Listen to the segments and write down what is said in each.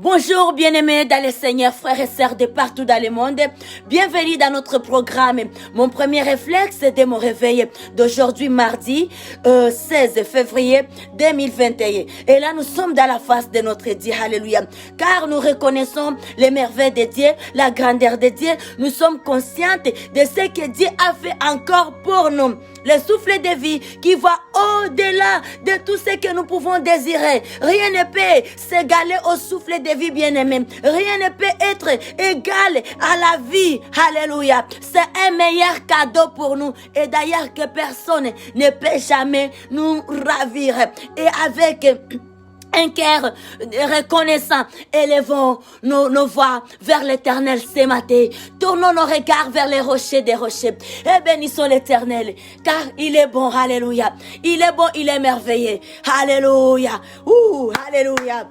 Bonjour bien-aimés dans le Seigneur, frères et sœurs de partout dans le monde. Bienvenue dans notre programme. Mon premier réflexe de mon réveil d'aujourd'hui, mardi 16 février 2021. Et là, nous sommes dans la face de notre Dieu. Alléluia. Car nous reconnaissons les merveilles de Dieu, la grandeur de Dieu. Nous sommes conscientes de ce que Dieu a fait encore pour nous. Le souffle de vie qui va au-delà de tout ce que nous pouvons désirer. Rien ne peut s'égaler au souffle de vie, bien-aimé. Rien ne peut être égal à la vie. Alléluia. C'est un meilleur cadeau pour nous. Et d'ailleurs que personne ne peut jamais nous ravir. Et avec un cœur reconnaissant, élevons nos voix vers l'Éternel ce matin. Tournons nos regards vers les rochers des rochers. Et bénissons l'Éternel, car il est bon, alléluia. Il est bon, il est merveilleux. Alléluia. Alléluia.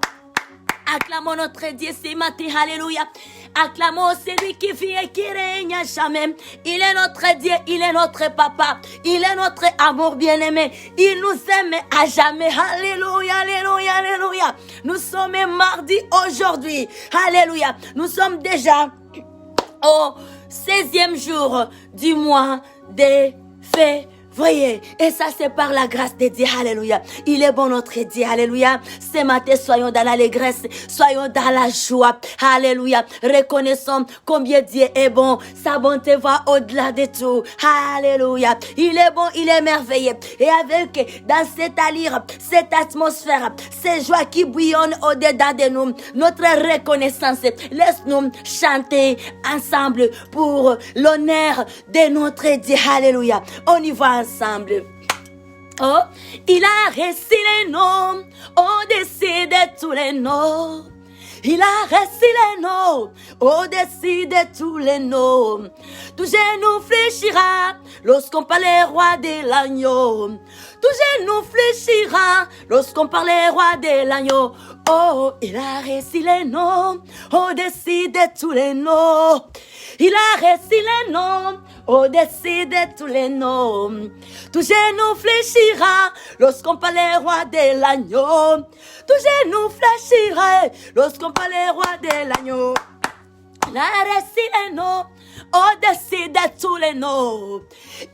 Acclamons notre Dieu ce matin, alléluia. Acclamons celui qui vit et qui règne à jamais. Il est notre Dieu, il est notre papa. Il est notre amour bien-aimé. Il nous aime à jamais. Alléluia, alléluia, alléluia. Nous sommes mardi aujourd'hui. Alléluia. Nous sommes déjà au 16e jour du mois de février. Voyez, et ça c'est par la grâce de Dieu, alléluia. Il est bon notre Dieu, alléluia. Ce matin, soyons dans l'allégresse, soyons dans la joie, alléluia. Reconnaissons combien Dieu est bon, sa bonté va au-delà de tout, alléluia. Il est bon, il est merveilleux. Et avec, dans cette allure, cette atmosphère, ces joies qui bouillonnent au-dedans de nous, notre reconnaissance, laisse-nous chanter ensemble pour l'honneur de notre Dieu, alléluia. On y va ensemble. Oh, il a resté les noms au-dessus de tous les noms. Il a resté les noms au-dessus de tous les noms. Tout genou fléchira lorsqu'on parle roi de l'agneau. Tout genou fléchira lorsqu'on parle roi de l'agneau. Oh, il a resté les noms au-dessus de tous les noms. Il a resté les noms au-dessus de tous les noms. Tout genou fléchira lorsqu'on parle roi de l'agneau. Tout genou fléchira lorsqu'on parle roi de l'agneau. Il a resté les noms au-dessus de tous les noms.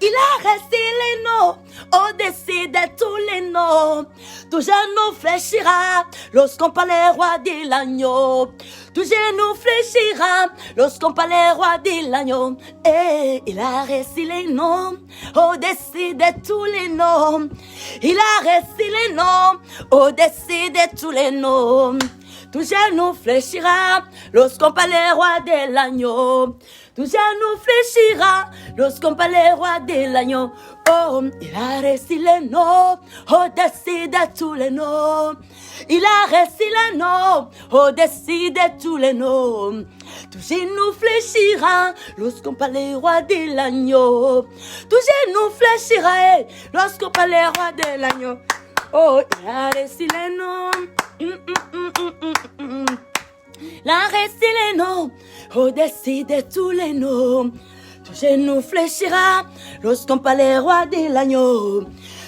Il a resté les noms au-dessus de tous les noms. Tout genou fléchira lorsqu'on parle roi de l'agneau. Tout genou fléchira lorsqu'on parle roi de l'agneau. Et il a resté les noms au-dessus de tous les noms. Il a resté les noms au-dessus de tous les noms. Tout genou fléchira lorsqu'on parle roi de l'agneau. Tout genou fléchira lorsqu'on parle roi de l'agneau. Oh, il a resté les noms au-dessus de tous les noms. Il a resté les noms au-dessus de tous les noms. Tout genou fléchira lorsqu'on parle roi de l'agneau. Tout genou fléchira lorsqu'on parle roi de l'agneau. Oh, il a resté les noms. Il a resté les noms au-dessus de tous les noms. Tout genou fléchira lorsqu'on parle roi de l'agneau.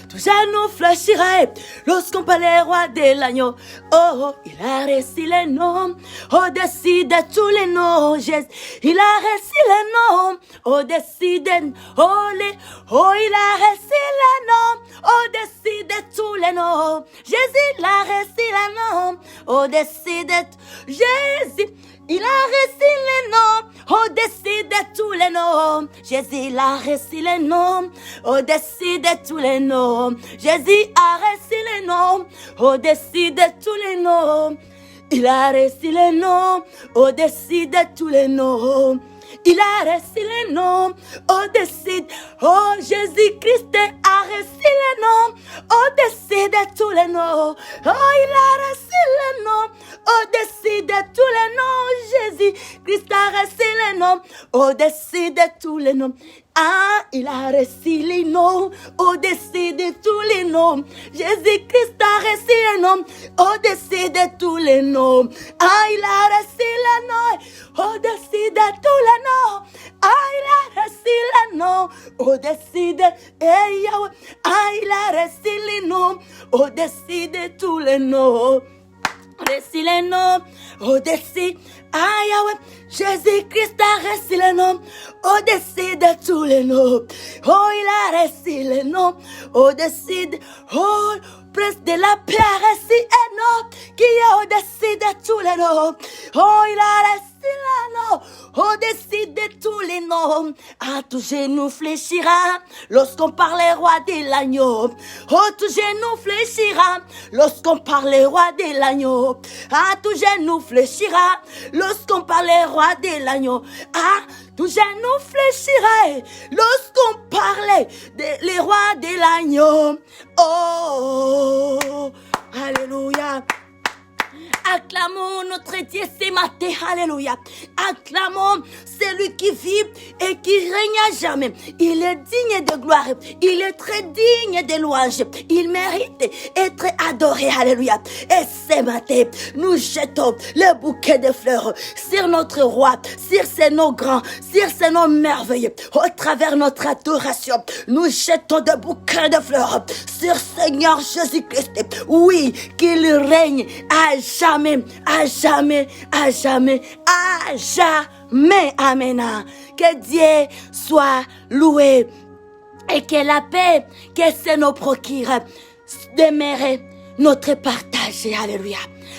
Tout genou fléchira lorsqu'on parle roi de l'agneau. Oh, il a resté les noms au-dessus de tous les noms. Jésus, il a resté les noms au-dessus de oh, il a resté les noms au-dessus de tous les noms. Jésus, il a resté les noms au-dessus de Jésus. Il a resté les noms au-dessus de tous les noms. Jésus, il a resté les noms au-dessus de tous les noms. Jésus a resté les noms au-dessus de tous les noms. Il a resté les noms au-dessus de tous les noms. Il a resté les noms au-dessus. Oh, Jésus-Christ a resté les noms au-dessus de tous les noms. Oh, il a resté les noms au-dessus de tous les noms. Jésus-Christ a resté les noms au-dessus de tous les noms. Ah, il a resté les noms au-dessus de tous les noms. Jésus-Christ a resté les noms au-dessus de tous les noms. Ah, il a resté les noms au-dessus de tous les noms. Ah, il a resté les noms au-dessus de Yahweh. Ah, il a resté les noms au-dessus de tous les noms. Récit les noms, au-dessus, ah Yahweh, Jésus-Christ a récit les noms, au-dessus de tous les noms. Oh, il a récit les noms, au-dessus de, oh, Prince de la paix a récit un nom, qui est au-dessus de tous les noms. Oh, il a récit les noms, au-dessus de tous les noms. À tout genou fléchira, lorsqu'on parle roi de l'agneau. Oh, tout genou fléchira, lorsqu'on parle roi de l'agneau. À tout genou fléchira, lorsqu'on parle roi de l'agneau. Ah, tout genou fléchira, lorsqu'on parlait les rois de l'agneau. Oh, alléluia. Acclamons notre Dieu ce matin, alléluia. Acclamons celui qui vit et qui règne à jamais. Il est digne de gloire, il est très digne de louange. Il mérite d'être adoré, alléluia. Et ce matin, nous jetons le bouquet de fleurs sur notre roi, sur ses noms grands, sur ses noms merveilleux. Au travers notre adoration, nous jetons des bouquets de fleurs sur Seigneur Jésus-Christ. Oui, qu'il règne à jamais, à jamais, à jamais, à jamais. Amen. Que Dieu soit loué et que la paix que c'est nos procure demeure notre partage. Alléluia.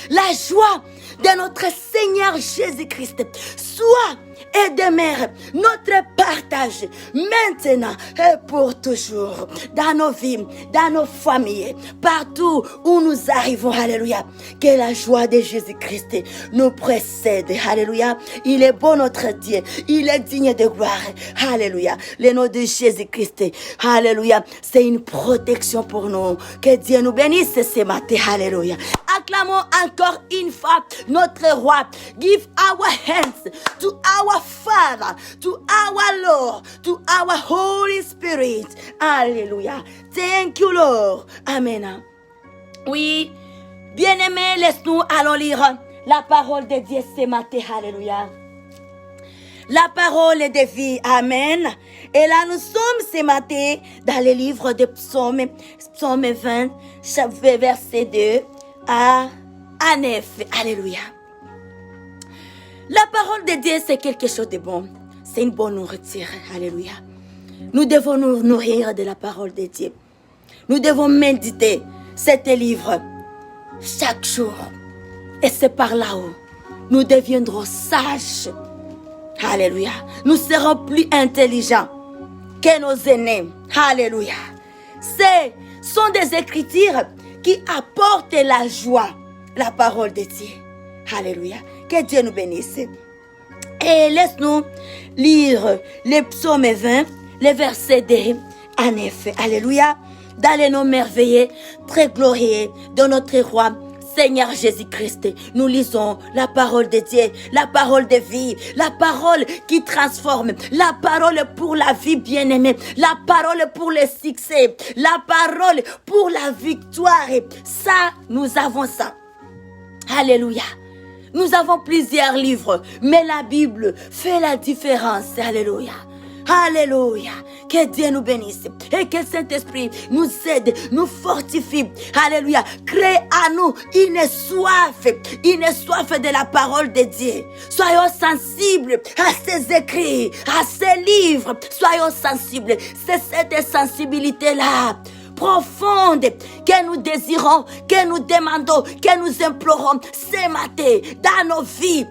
La joie de notre Seigneur Jésus-Christ soit et demeure notre partage maintenant et pour toujours dans nos vies, dans nos familles, partout où nous arrivons. Alléluia. Que la joie de Jésus-Christ nous précède. Alléluia. Il est bon notre Dieu. Il est digne de gloire. Alléluia. Le nom de Jésus-Christ. Alléluia. C'est une protection pour nous. Que Dieu nous bénisse ce matin. Alléluia. Acclamons encore une fois notre roi. Give our hands to our Father, to our Lord, to our Holy Spirit. Alléluia. Thank you, Lord. Amen. Oui, bien-aimés, laisse-nous allons lire la parole de Dieu ce matin. Alléluia. La parole est de vie. Amen. Et là, nous sommes ce matin dans le livre de Psaume 20, verset 2 à 9. Alléluia. La parole de Dieu, c'est quelque chose de bon. C'est une bonne nourriture. Alléluia. Nous devons nous nourrir de la parole de Dieu. Nous devons méditer cet livre chaque jour. Et c'est par là où nous deviendrons sages. Alléluia. Nous serons plus intelligents que nos aînés. Alléluia. Ce sont des écritures qui apportent la joie. La parole de Dieu. Alléluia. Que Dieu nous bénisse. Et laisse-nous lire le psaume 20, le verset 2 à 9. Alléluia. Dans les noms merveilleux, très glorieux de notre roi, Seigneur Jésus-Christ, nous lisons la parole de Dieu, la parole de vie, la parole qui transforme, la parole pour la vie bien-aimée, la parole pour le succès, la parole pour la victoire. Ça, nous avons ça. Alléluia. Nous avons plusieurs livres, mais la Bible fait la différence. Alléluia. Alléluia. Que Dieu nous bénisse et que Saint-Esprit nous aide, nous fortifie. Alléluia. Crée à nous une soif de la parole de Dieu. Soyons sensibles à ces écrits, à ces livres. Soyons sensibles. C'est cette sensibilité-là profonde que nous désirons, que nous demandons, que nous implorons ce matin dans nos vies.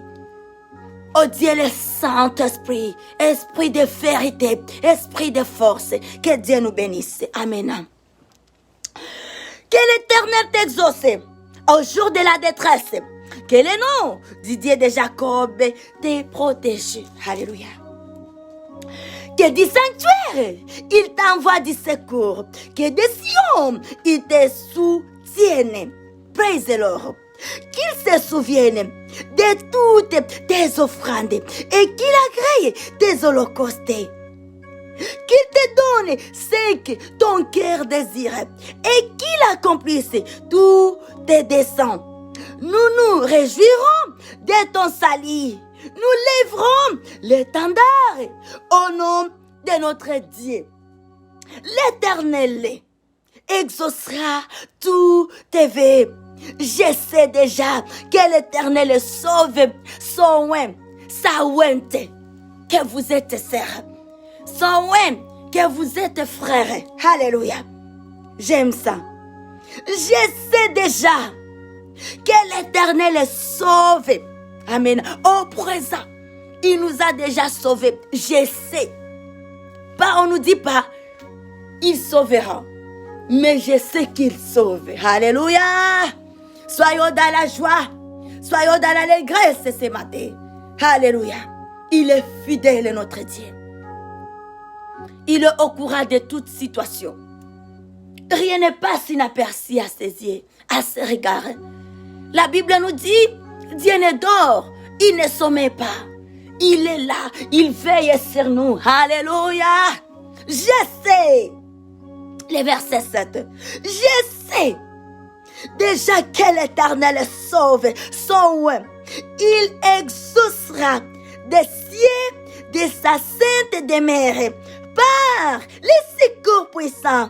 Oh Dieu le Saint-Esprit, Esprit de vérité, Esprit de force, que Dieu nous bénisse. Amen. Que l'Éternel t'exauce au jour de la détresse. Que le nom du Dieu de Jacob te protège. Alléluia. Que du sanctuaire, il t'envoie du secours. Que de Sion, il te soutienne. Praise the Lord. Qu'il se souvienne de toutes tes offrandes et qu'il agrée tes holocaustes. Qu'il te donne ce que ton cœur désire et qu'il accomplisse tous tes desseins. Nous nous réjouirons de ton salut. Nous lèverons l'étendard au nom de notre Dieu. L'Éternel exaucera tous tes vœux. Je sais déjà que l'Éternel sauve son Sawente, que vous êtes sœurs. Son que vous êtes frères. Alléluia. J'aime ça. Je sais déjà que l'Éternel sauve. Amen. Au présent, il nous a déjà sauvés. Je sais. Pas, on nous dit pas, il sauvera. Mais je sais qu'il sauve. Alléluia. Soyons dans la joie. Soyons dans l'allégresse ce matin. Alléluia. Il est fidèle, notre Dieu. Il est au courant de toute situation. Rien ne passe inaperçu à ses yeux, à ses regards. La Bible nous dit, Dieu ne dort, il ne sommeille pas. Il est là, il veille sur nous. Alléluia. Je sais. Le verset 7. Je sais déjà que l'Éternel sauve son il exaucera des cieux de sa sainte demeure par les secours puissants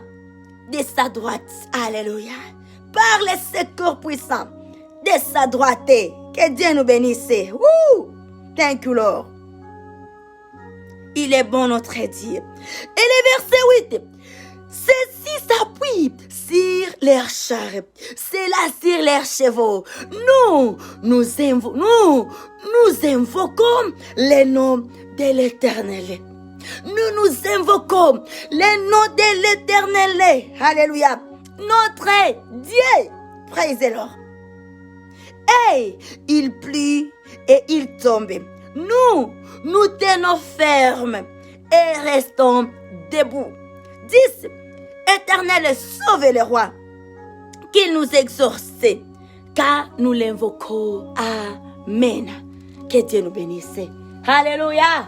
de sa droite. Alléluia. Par les secours puissants de sa droite. Que Dieu nous bénisse. Woo! Thank you, Lord. Il est bon, notre Dieu. Et le verset 8. Ceux-ci s'appuient sur leurs chars, ceux-là sur leurs chevaux. Nous invoquons le nom de l'Éternel. Nous invoquons le nom de l'Éternel. Alléluia. Notre Dieu. Praise the Lord. Et il plie et il tombe. Nous tenons ferme et restons debout. 10. Éternel, sauve le roi, qu'il nous exauce, car nous l'invoquons. Amen. Que Dieu nous bénisse. Alléluia.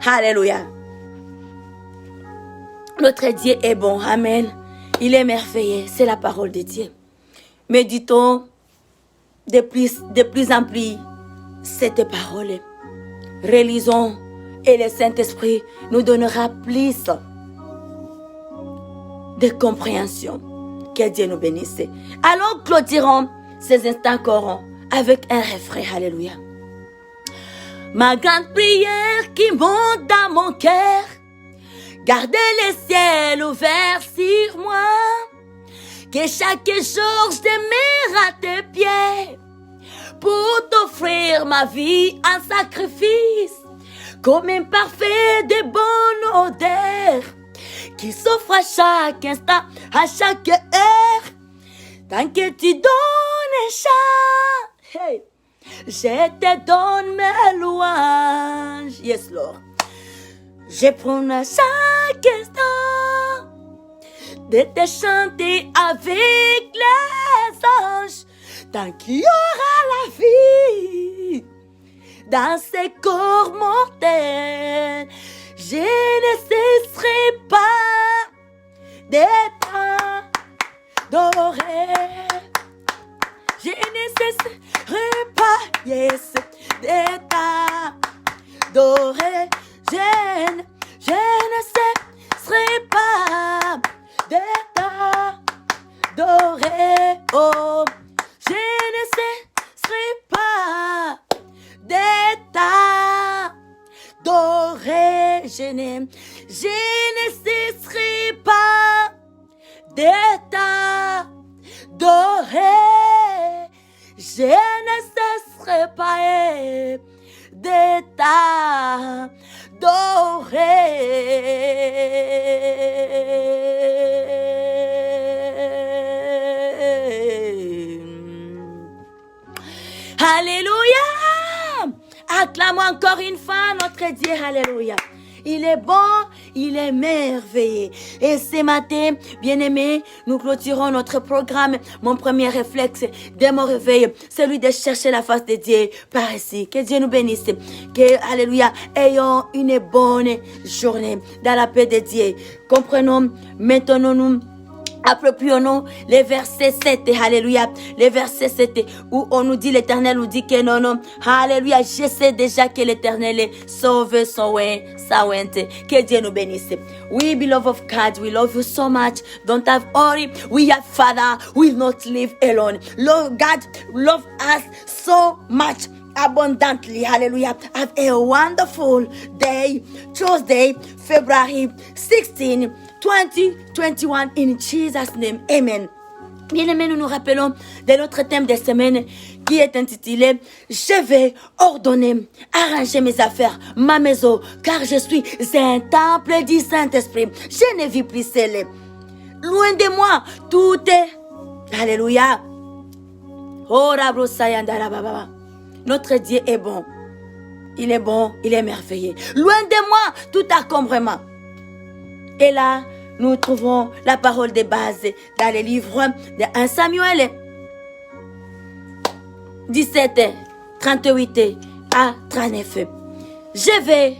Alléluia. Notre Dieu est bon. Amen. Il est merveilleux. C'est la parole de Dieu. Méditons de plus en plus cette parole. Relisons et le Saint-Esprit nous donnera plus de compréhension. Que Dieu nous bénisse. Allons clôturons ces instants corons avec un refrain. Alléluia. Ma grande prière qui monte dans mon cœur, gardez les ciels ouverts sur moi, que chaque jour je demeure à tes pieds, pour t'offrir ma vie en sacrifice, comme un parfait de bonne odeur, qui s'offre à chaque instant, à chaque heure, tant que tu donnes un chant. Hey. Je te donne mes louanges. Yes, Lord. Je prends à chaque instant de te chanter avec les anges, tant qu'il y aura la vie dans ces corps mortels. Je ne cesserai pas d'adorer. Je ne cesserai pas, yes, d'adorer. Je ne cesserai pas d'adorer. Oh, je ne cesserai pas d'adorer. Je ne cesserai pas d'adorer. Je ne cesserai pas d'adorer. Alléluia. Acclamons encore une fois notre Dieu. Alléluia. Il est bon, il est merveilleux. Et ce matin, bien-aimés, nous clôturons notre programme. Mon premier réflexe dès mon réveil, celui de chercher la face de Dieu par ici. Que Dieu nous bénisse. Que, alléluia, ayons une bonne journée dans la paix de Dieu. Comprenons, maintenons-nous Approprions-nous les versets 7, alléluia, les versets 7 où on nous dit, l'Éternel nous dit que non, alléluia, je sais déjà que l'Éternel sauve son oin, sa ointe, que Dieu nous bénisse. We, beloved of God, we love you so much. Don't have worry, we are Father, we will not live alone. Lord God, love us so much. Abundantly, hallelujah. Have a wonderful day, Tuesday, February 16, 2021, in Jesus' name, amen. Bien-aimés, nous nous rappelons de notre thème de semaine qui est intitulé « Je vais ordonner, arranger mes affaires, ma maison, car je suis un temple du Saint-Esprit. Je ne vis plus seul. Loin de moi, tout est... Alléluia. Oh, Rabrosayandarababa. Notre Dieu est bon. Il est bon, il est merveilleux. Loin de moi, tout encombrement. » Et là, nous trouvons la parole de base dans le livre de 1 Samuel 17, 38 à 39. Je vais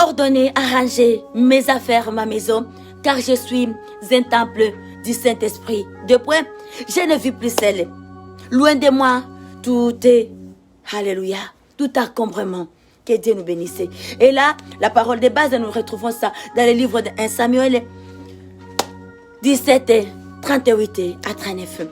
ordonner, arranger mes affaires, ma maison, car je suis un temple du Saint-Esprit. Deux points, je ne vis plus seul. Loin de moi, tout est, alléluia, tout encombrement. Que Dieu nous bénisse. Et là, la parole de base, nous retrouvons ça dans le livre de 1 Samuel 17, 38 à 39.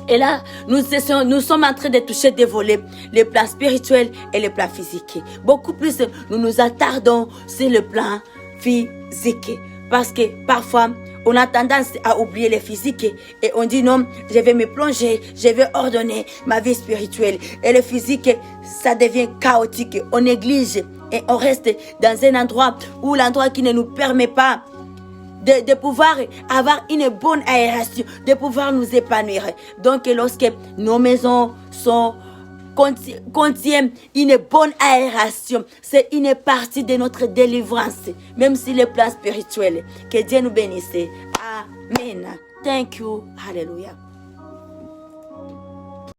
Et là, nous sommes en train de toucher des volets, les plans spirituels et les plans physiques. Beaucoup plus, nous nous attardons sur le plan physique. Parce que parfois, on a tendance à oublier le physique et on dit non, je vais me plonger, je vais ordonner ma vie spirituelle. Et le physique, ça devient chaotique. On néglige et on reste dans un endroit où l'endroit qui ne nous permet pas de pouvoir avoir une bonne aération, de pouvoir nous épanouir. Donc, lorsque nos maisons contiennent une bonne aération, c'est une partie de notre délivrance, même si le plan spirituel. Que Dieu nous bénisse. Amen. Thank you. Hallelujah.